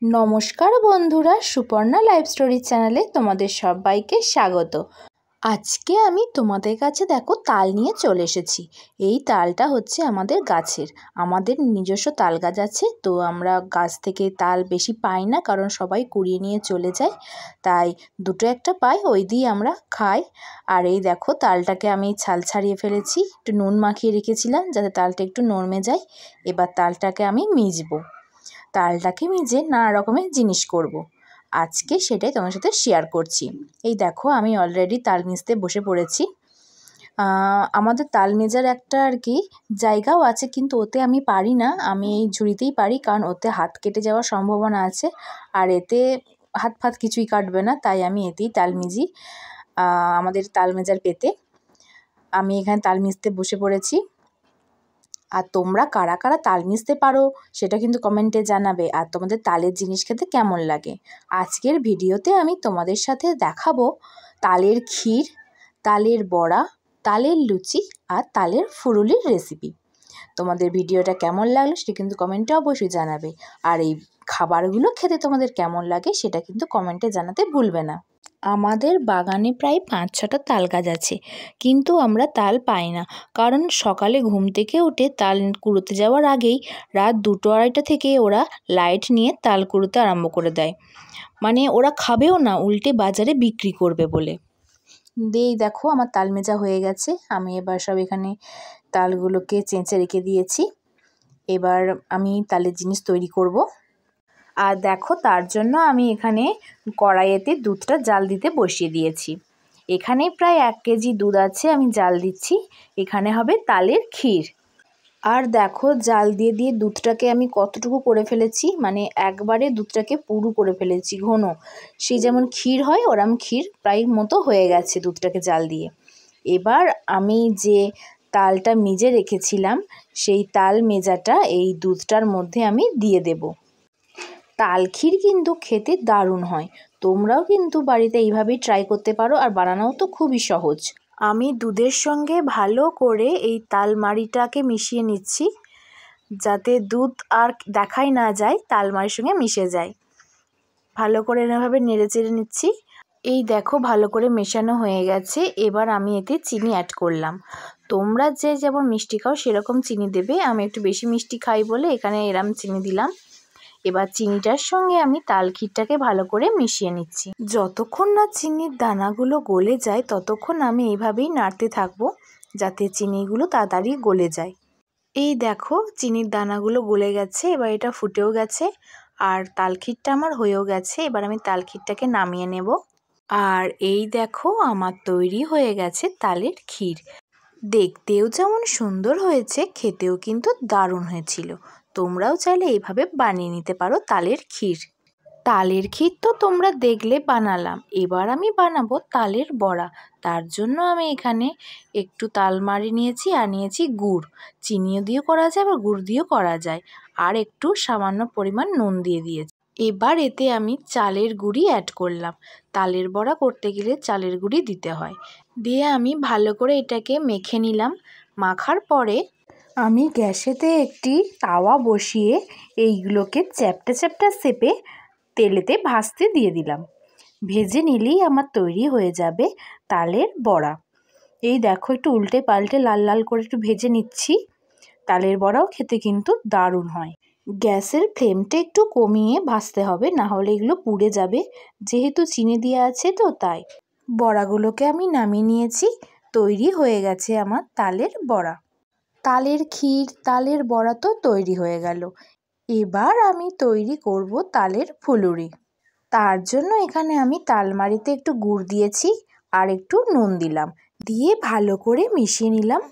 নমস্কার বন্ধুরা, Suparna live story চ্যানেলে তোমাদের সবাইকে স্বাগত। আজকে আমি তোমাদের কাছে দেখো তাল নিয়ে চলে এসেছি। এই তালটা হচ্ছে আমাদের গাছের, আমাদের নিজস্ব তাল গাছ আছে। তো আমরা গাছ থেকে তাল বেশি পাই না, কারণ সবাই কুড়িয়ে নিয়ে চলে যায়, তাই দুটো একটা পাই, ওই দিয়ে আমরা খাই। আর এই দেখো তালটাকে আমি ছাল ছাড়িয়ে ফেলেছি, একটু নুন মাখিয়ে রেখেছিলাম যাতে তালটা একটু নরমে যায়। এবার তালটাকে আমি মিজবো, তালটাকে মিজে নানা রকমের জিনিস করব। আজকে সেটাই তোমার সাথে শেয়ার করছি। এই দেখো আমি অলরেডি তাল মিজতে বসে পড়েছি। আমাদের তাল মেজার একটা আর কি জায়গাও আছে, কিন্তু ওতে আমি পারি না, আমি এই ঝুড়িতেই পারি, কারণ ওতে হাত কেটে যাওয়ার সম্ভাবনা আছে। আর এতে হাত ফাত কিছুই কাটবে না, তাই আমি এতেই তাল মিজি। আমাদের তাল মেজার পেতে আমি এখানে তাল মিজতে বসে পড়েছি। আর তোমরা কারা কারা তাল মিজতে পারো সেটা কিন্তু কমেন্টে জানাবে, আর তোমাদের তালের জিনিস খেতে কেমন লাগে। আজকের ভিডিওতে আমি তোমাদের সাথে দেখাবো তালের ক্ষীর, তালের বড়া, তালের লুচি আর তালের ফুলুরির রেসিপি। তোমাদের ভিডিওটা কেমন লাগলো সেটা কিন্তু কমেন্টে অবশ্যই জানাবে, আর এই খাবারগুলো খেতে তোমাদের কেমন লাগে সেটা কিন্তু কমেন্টে জানাতে ভুলবে না। আমাদের বাগানে প্রায় 5-6টা তাল গাছ আছে, কিন্তু আমরা তাল পাই না, কারণ সকালে ঘুম থেকে উঠে তাল কুড়োতে যাওয়ার আগেই রাত 2-2:30 থেকে ওরা লাইট নিয়ে তাল কুড়োতে আরম্ভ করে দেয়। মানে ওরা খাবেও না, উল্টে বাজারে বিক্রি করবে বলে। এই দেখো আমার তাল মেজা হয়ে গেছে, আমি এবার সব এখানে তালগুলোকে চেঁচে রেখে দিয়েছি। এবার আমি তালের জিনিস তৈরি করব। আর দেখো তার জন্য আমি এখানে কড়াইয়েতে দুধটা জাল দিতে বসিয়ে দিয়েছি। এখানে প্রায় 1 কেজি দুধ আছে, আমি জাল দিচ্ছি। এখানে হবে তালের ক্ষীর। আর দেখো জাল দিয়ে দিয়ে দুধটাকে আমি কতটুকু করে ফেলেছি, মানে একবারে দুধটাকে পুরো করে ফেলেছি, ঘন। সেই যেমন ক্ষীর হয় ওরম ক্ষীর প্রায় মতো হয়ে গেছে দুধটাকে জাল দিয়ে। এবার আমি যে তালটা মেজে রেখেছিলাম সেই তাল মেজাটা এই দুধটার মধ্যে আমি দিয়ে দেব। তাল ক্ষীর কিন্তু খেতে দারুণ হয়, তোমরাও কিন্তু বাড়িতে এইভাবেই ট্রাই করতে পারো, আর বানানোও তো খুবই সহজ। আমি দুধের সঙ্গে ভালো করে এই তালমাড়িটাকে মিশিয়ে নিচ্ছি, যাতে দুধ আর দেখাই না যায়, তালমাড়ির সঙ্গে মিশে যায়। ভালো করে এভাবে নেড়ে চেড়ে নিচ্ছি। এই দেখো ভালো করে মেশানো হয়ে গেছে। এবার আমি এতে চিনি অ্যাড করলাম। তোমরা যে যেমন মিষ্টি খাও সেরকম চিনি দেবে, আমি একটু বেশি মিষ্টি খাই বলে এখানে এরম চিনি দিলাম। এবার চিনিটার সঙ্গে আমি তাল ক্ষীরটাকে ভালো করে মিশিয়ে নিচ্ছি। যতক্ষণ না চিনির দানাগুলো গলে যায় ততক্ষণ আমি এইভাবেই নাড়তে থাকবো, যাতে চিনিগুলো তাড়াতাড়ি গলে যায়। এই দেখো চিনির দানাগুলো গলে গেছে, এবার এটা ফুটেও গেছে, আর তাল ক্ষীরটা আমার হয়েও গেছে। এবার আমি তাল ক্ষীরটাকে নামিয়ে নেব। আর এই দেখো আমার তৈরি হয়ে গেছে তালের ক্ষীর। দেখতেও যেমন সুন্দর হয়েছে, খেতেও কিন্তু দারুণ হয়েছিল। তোমরাও চাইলে এইভাবে বানিয়ে নিতে পারো তালের ক্ষীর। তালের ক্ষীর তো তোমরা দেখলে বানালাম, এবার আমি বানাবো তালের বড়া। তার জন্য আমি এখানে একটু তালমাড়ি নিয়েছি, আর নিয়েছি গুড়। চিনিও দিয়েও করা যায়, আবার গুড় দিয়েও করা যায়। আর একটু সামান্য পরিমাণ নুন দিয়ে দিয়েছি। এবার এতে আমি চালের গুঁড়ি অ্যাড করলাম। তালের বড়া করতে গেলে চালের গুঁড়ি দিতে হয়। দিয়ে আমি ভালো করে এটাকে মেখে নিলাম। মাখার পরে আমি গ্যাসেতে একটি তাওয়া বসিয়ে এইগুলোকে চ্যাপ্টা চ্যাপ্টা শেপে তেলেতে ভাজতে দিয়ে দিলাম। ভেজে নিলেই আমার তৈরি হয়ে যাবে তালের বড়া। এই দেখো একটু উল্টে পাল্টে লাল লাল করে একটু ভেজে নিচ্ছি। তালের বড়াও খেতে কিন্তু দারুণ হয়। গ্যাসের ফ্লেমটা একটু কমিয়ে ভাজতে হবে, না হলে এগুলো পুড়ে যাবে, যেহেতু চিনি দেওয়া আছে তো তাই। বড়াগুলোকে আমি নামিয়ে নিয়েছি, তৈরি হয়ে গেছে আমার তালের বড়া। তালের ক্ষীর, তালের বড়া তো তৈরি হয়ে গেল। এবার আমি তৈরি করব তালের ফুলুরি। তার জন্য এখানে আমি তালমাড়িতে একটু গুড় দিয়েছি আর একটু নুন দিলাম, দিয়ে ভালো করে মিশিয়ে নিলাম।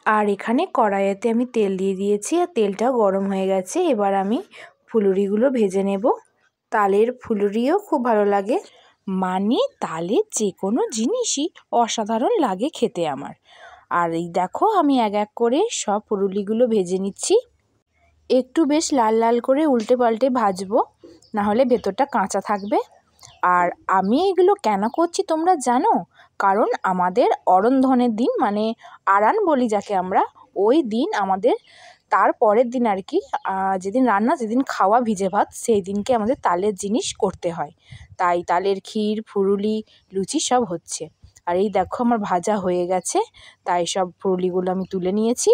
আর এখানে কড়াইতে আমি তেল দিয়ে দিয়েছি, আর তেলটা গরম হয়ে গেছে। এবার আমি ফুলুরিগুলো ভেজে নেব। তালের ফুলুরিও খুব ভালো লাগে, মানে তালের যে কোনো জিনিসই অসাধারণ লাগে খেতে আমার। আর এই দেখো আমি এক এক করে সব ফুলুরিগুলো ভেজে নিচ্ছি। একটু বেশ লাল লাল করে উল্টে পাল্টে ভাজবো, নাহলে ভেতরটা কাঁচা থাকবে। আর আমি এগুলো কেন করছি তোমরা জানো? কারণ আমাদের অরন্ধনের দিন, মানে আরান বলি যাকে আমরা, ওই দিন আমাদের তার পরের দিন আর কি যেদিন রান্না যেদিন খাওয়া ভিজে ভাত সেই দিনকে আমাদের তালের জিনিস করতে হয়। তাই তালের ক্ষীর, ফুরুলি, লুচি সব হচ্ছে। আর এই দেখো আমার ভাজা হয়ে গেছে, তাই সব ফুরুলিগুলো আমি তুলে নিয়েছি।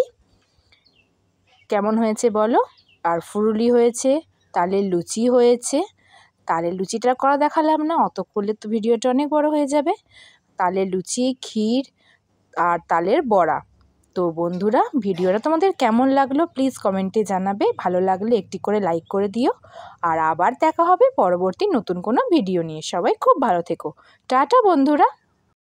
কেমন হয়েছে বলো? আর ফুরুলি হয়েছে, তালের লুচি হয়েছে। তালের লুচিটা করা দেখালাম না, অত করলে তো ভিডিওটা অনেক বড় হয়ে যাবে। তালের লুচি, ক্ষীর আর তালের বড়া। তো বন্ধুরা, ভিডিওটা তোমাদের কেমন লাগলো প্লিজ কমেন্টে জানাবে। ভালো লাগলে একটি করে লাইক করে দিও। আর আবার দেখা হবে পরবর্তী নতুন কোনো ভিডিও নিয়ে। সবাই খুব ভালো থেকো। টাটা বন্ধুরা।